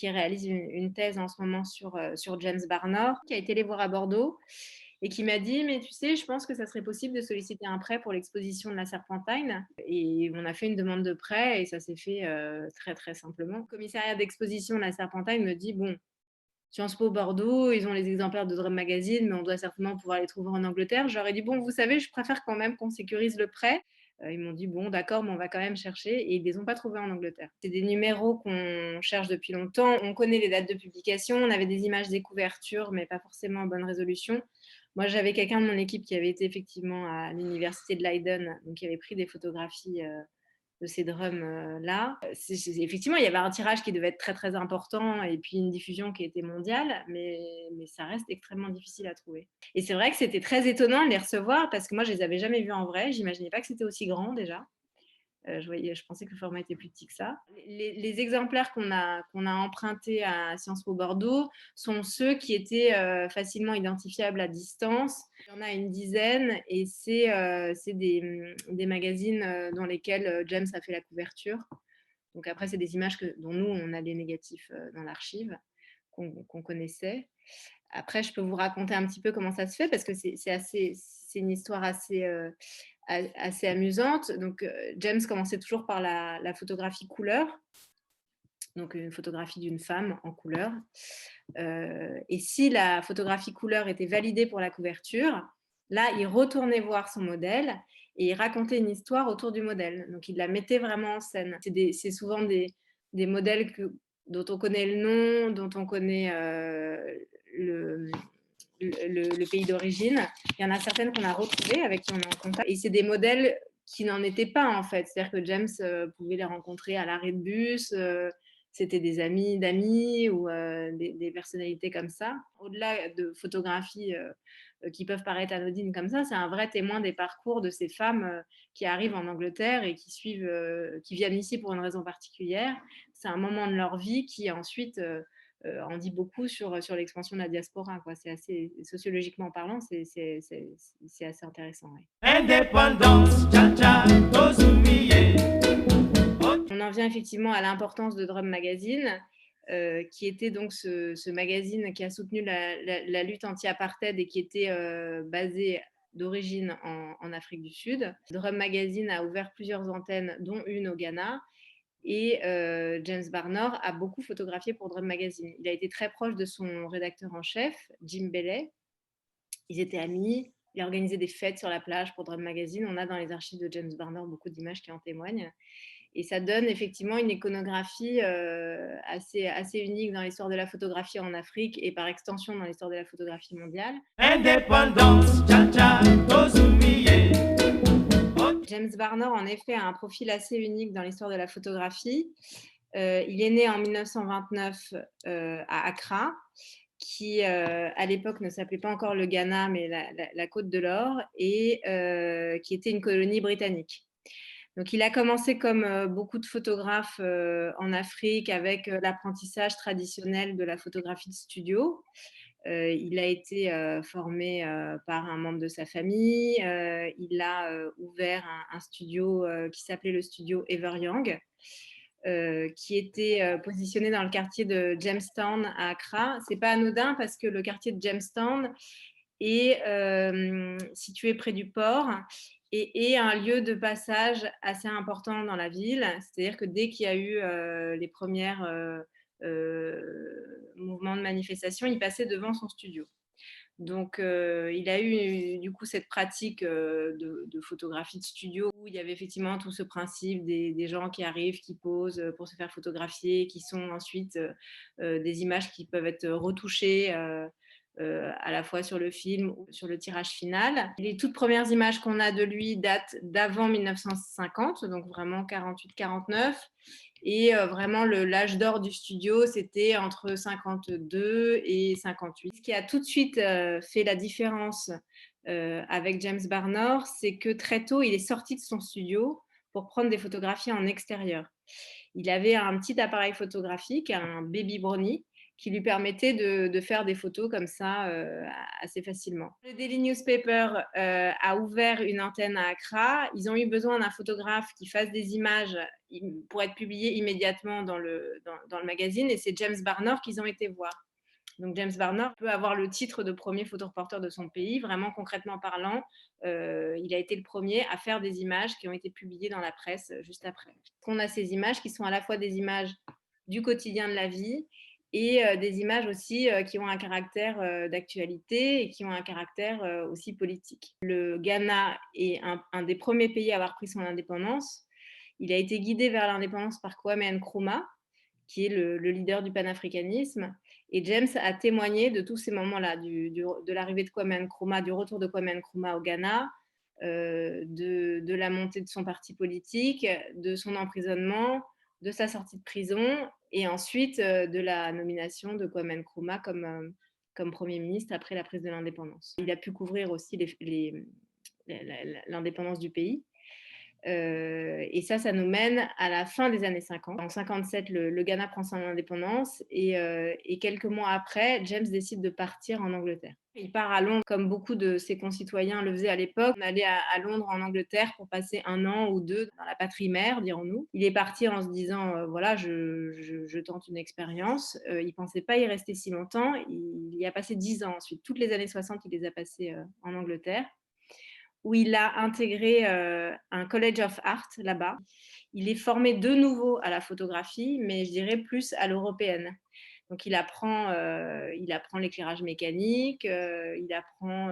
qui réalise une thèse en ce moment sur James Barnard, qui a été les voir à Bordeaux et qui m'a dit: «Mais tu sais, je pense que ça serait possible de solliciter un prêt pour l'exposition de la Serpentine» et on a fait une demande de prêt et ça s'est fait, très, très simplement. Le commissariat d'exposition de la Serpentine me dit: «Bon, Sciences Po Bordeaux, ils ont les exemplaires de Drum Magazine, mais on doit certainement pouvoir les trouver en Angleterre». Je leur ai dit: «Bon, vous savez, je préfère quand même qu'on sécurise le prêt». Ils m'ont dit: «Bon, d'accord, mais on va quand même chercher» et ils les ont pas trouvés en Angleterre. C'est des numéros qu'on cherche depuis longtemps. On connaît les dates de publication, on avait des images des couvertures, mais pas forcément en bonne résolution. Moi, j'avais quelqu'un de mon équipe qui avait été effectivement à l'université de Leiden, donc qui avait pris des photographies, de ces drums là. Effectivement, il y avait un tirage qui devait être très très important et puis une diffusion qui était mondiale, mais ça reste extrêmement difficile à trouver. Et c'est vrai que c'était très étonnant de les recevoir parce que moi, je les avais jamais vus en vrai. J'imaginais pas que c'était aussi grand déjà. Je pensais que le format était plus petit que ça. Les exemplaires qu'on a empruntés à Sciences Po Bordeaux sont ceux qui étaient facilement identifiables à distance. Il y en a une dizaine et c'est des magazines dans lesquels James a fait la couverture. Donc après, c'est des images dont nous, on a des négatifs dans l'archive qu'on connaissait. Après, je peux vous raconter un petit peu comment ça se fait parce que c'est une histoire assez amusante. Donc, James commençait toujours par la photographie couleur, donc une photographie d'une femme en couleur. Et si la photographie couleur était validée pour la couverture, là, il retournait voir son modèle et il racontait une histoire autour du modèle. Donc, il la mettait vraiment en scène. C'est souvent des modèles dont on connaît le nom, dont on connaît le, le pays d'origine. Il y en a certaines qu'on a retrouvées, avec qui on est en contact. Et c'est des modèles qui n'en étaient pas, en fait. C'est-à-dire que James pouvait les rencontrer à l'arrêt de bus. C'était des amis d'amis ou des personnalités comme ça. Au-delà de photographies qui peuvent paraître anodines comme ça, c'est un vrai témoin des parcours de ces femmes qui arrivent en Angleterre et qui viennent ici pour une raison particulière. C'est un moment de leur vie qui ensuite en dit beaucoup sur l'expansion de la diaspora, quoi. C'est assez, sociologiquement parlant, c'est assez intéressant. Ouais. Indépendance, cha-cha, on en vient effectivement à l'importance de Drum Magazine, qui était donc ce magazine qui a soutenu la lutte anti-apartheid et qui était basé d'origine en Afrique du Sud. Drum Magazine a ouvert plusieurs antennes, dont une au Ghana. Et James Barnard a beaucoup photographié pour Drum Magazine. Il a été très proche de son rédacteur en chef, Jim Bailey. Ils étaient amis. Il a organisé des fêtes sur la plage pour Drum Magazine. On a dans les archives de James Barnard beaucoup d'images qui en témoignent. Et ça donne effectivement une iconographie assez unique dans l'histoire de la photographie en Afrique et par extension dans l'histoire de la photographie mondiale. Indépendance, cha-cha, James Barnard, en effet, a un profil assez unique dans l'histoire de la photographie. Il est né en 1929 à Accra, qui à l'époque ne s'appelait pas encore le Ghana, mais la Côte de l'Or, et qui était une colonie britannique. Donc, il a commencé comme beaucoup de photographes en Afrique avec l'apprentissage traditionnel de la photographie de studio. Il a été formé par un membre de sa famille. Il a ouvert un studio qui s'appelait le studio Ever Young, qui était positionné dans le quartier de Jamestown à Accra. C'est pas anodin parce que le quartier de Jamestown est situé près du port et un lieu de passage assez important dans la ville. C'est-à-dire que dès qu'il y a eu les premières mouvements de manifestation, il passait devant son studio. Donc, il a eu du coup cette pratique de photographie de studio où il y avait effectivement tout ce principe des gens qui arrivent, qui posent pour se faire photographier, qui sont ensuite des images qui peuvent être retouchées à la fois sur le film ou sur le tirage final. Les toutes premières images qu'on a de lui datent d'avant 1950, donc vraiment 48-49. Et vraiment, l'âge d'or du studio, c'était entre 52 et 58. Ce qui a tout de suite fait la différence avec James Barnard, c'est que très tôt, il est sorti de son studio pour prendre des photographies en extérieur. Il avait un petit appareil photographique, un Baby Brownie, qui lui permettait de faire des photos comme ça assez facilement. Le Daily Newspaper a ouvert une antenne à Accra. Ils ont eu besoin d'un photographe qui fasse des images pour être publiées immédiatement dans le magazine, et c'est James Barnard qu'ils ont été voir. Donc James Barnard peut avoir le titre de premier photoreporter de son pays, vraiment concrètement parlant. Il a été le premier à faire des images qui ont été publiées dans la presse juste après. On a ces images qui sont à la fois des images du quotidien de la vie et des images aussi qui ont un caractère d'actualité et qui ont un caractère aussi politique. Le Ghana est un des premiers pays à avoir pris son indépendance. Il a été guidé vers l'indépendance par Kwame Nkrumah, qui est le leader du panafricanisme. Et James a témoigné de tous ces moments-là, de l'arrivée de Kwame Nkrumah, du retour de Kwame Nkrumah au Ghana, de la montée de son parti politique, de son emprisonnement, de sa sortie de prison, et ensuite de la nomination de Kwame Nkrumah comme Premier ministre après la prise de l'indépendance. Il a pu couvrir aussi l'indépendance du pays. Et ça nous mène à la fin des années 50. En 57, le Ghana prend son indépendance et quelques mois après, James décide de partir en Angleterre. Il part à Londres comme beaucoup de ses concitoyens le faisaient à l'époque. On allait à Londres en Angleterre pour passer 1 an ou 2 dans la patrie mère, dirons-nous. Il est parti en se disant voilà, je tente une expérience. Il ne pensait pas y rester si longtemps. Il y a passé 10 ans ensuite. Toutes les années 60, il les a passées en Angleterre, où il a intégré un College of Art là-bas. Il est formé de nouveau à la photographie, mais je dirais plus à l'européenne. Donc il apprend l'éclairage mécanique, il apprend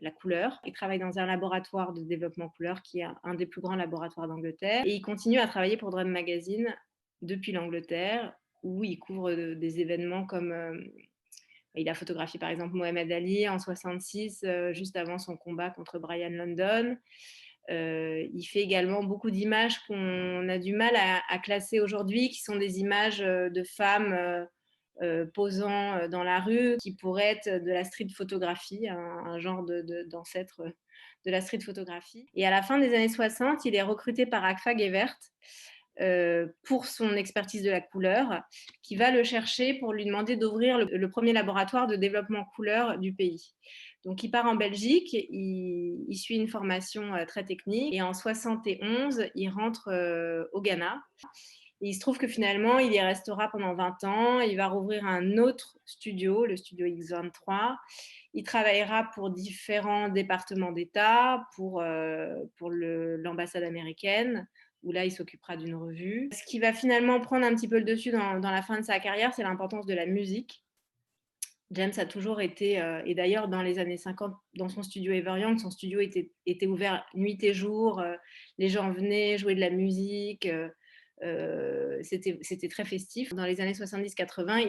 la couleur. Il travaille dans un laboratoire de développement couleur qui est un des plus grands laboratoires d'Angleterre. Et il continue à travailler pour Drum Magazine depuis l'Angleterre, où il couvre des événements comme... il a photographié par exemple Mohamed Ali en 66, juste avant son combat contre Brian London. Il fait également beaucoup d'images qu'on a du mal à classer aujourd'hui, qui sont des images de femmes posant dans la rue, qui pourraient être de la street photographie, un genre d'ancêtre de la street photographie. Et à la fin des années 60, il est recruté par Agfa Gewert pour son expertise de la couleur, qui va le chercher pour lui demander d'ouvrir le premier laboratoire de développement couleur du pays. Donc, il part en Belgique, il suit une formation très technique, et en 71, il rentre au Ghana. Et il se trouve que finalement, il y restera pendant 20 ans. Il va rouvrir un autre studio, le studio X23. Il travaillera pour différents départements d'État, pour l'ambassade américaine, où là, il s'occupera d'une revue. Ce qui va finalement prendre un petit peu le dessus dans la fin de sa carrière, c'est l'importance de la musique. James a toujours été, et d'ailleurs dans les années 50, dans son studio Everyoung, son studio était ouvert nuit et jour, les gens venaient jouer de la musique, c'était très festif. Dans les années 70-80,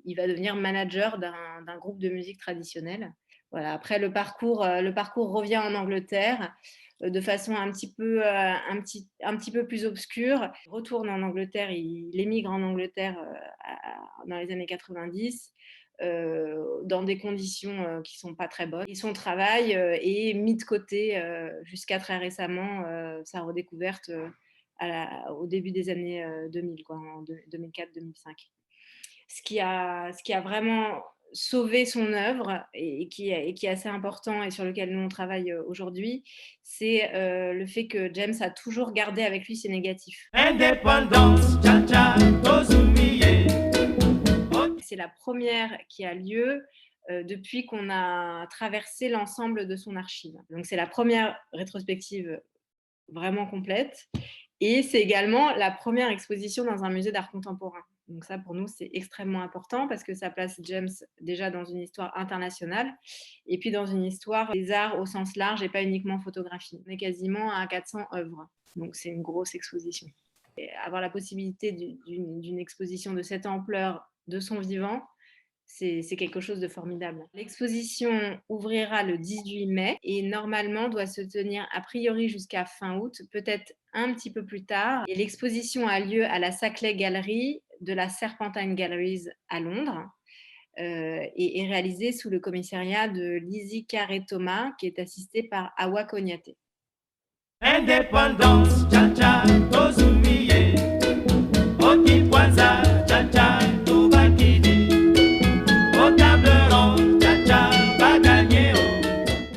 il va devenir manager d'un groupe de musique traditionnelle. Voilà. Après, le parcours revient en Angleterre de façon un petit peu plus obscure. Il retourne en Angleterre, il émigre en Angleterre dans les années 90. Dans des conditions qui ne sont pas très bonnes. Et son travail est mis de côté jusqu'à très récemment, sa redécouverte au début des années 2000, en 2004-2005. Ce qui a vraiment sauvé son œuvre et qui est assez important et sur lequel nous on travaille aujourd'hui, c'est le fait que James a toujours gardé avec lui ses négatifs. Indépendance, cha-cha, c'est la première qui a lieu depuis qu'on a traversé l'ensemble de son archive. Donc c'est la première rétrospective vraiment complète et c'est également la première exposition dans un musée d'art contemporain. Donc ça, pour nous, c'est extrêmement important parce que ça place James déjà dans une histoire internationale et puis dans une histoire des arts au sens large et pas uniquement photographie. On est quasiment à 400 œuvres, donc c'est une grosse exposition. Et avoir la possibilité d'une exposition de cette ampleur de son vivant, c'est quelque chose de formidable. L'exposition ouvrira le 18 mai et normalement doit se tenir a priori jusqu'à fin août, peut-être un petit peu plus tard. Et l'exposition a lieu à la Saclay Gallery de la Serpentine Galleries à Londres et est réalisée sous le commissariat de Lizzie Carré-Thomas, qui est assistée par Awa Koniate. Indépendance, cha-cha,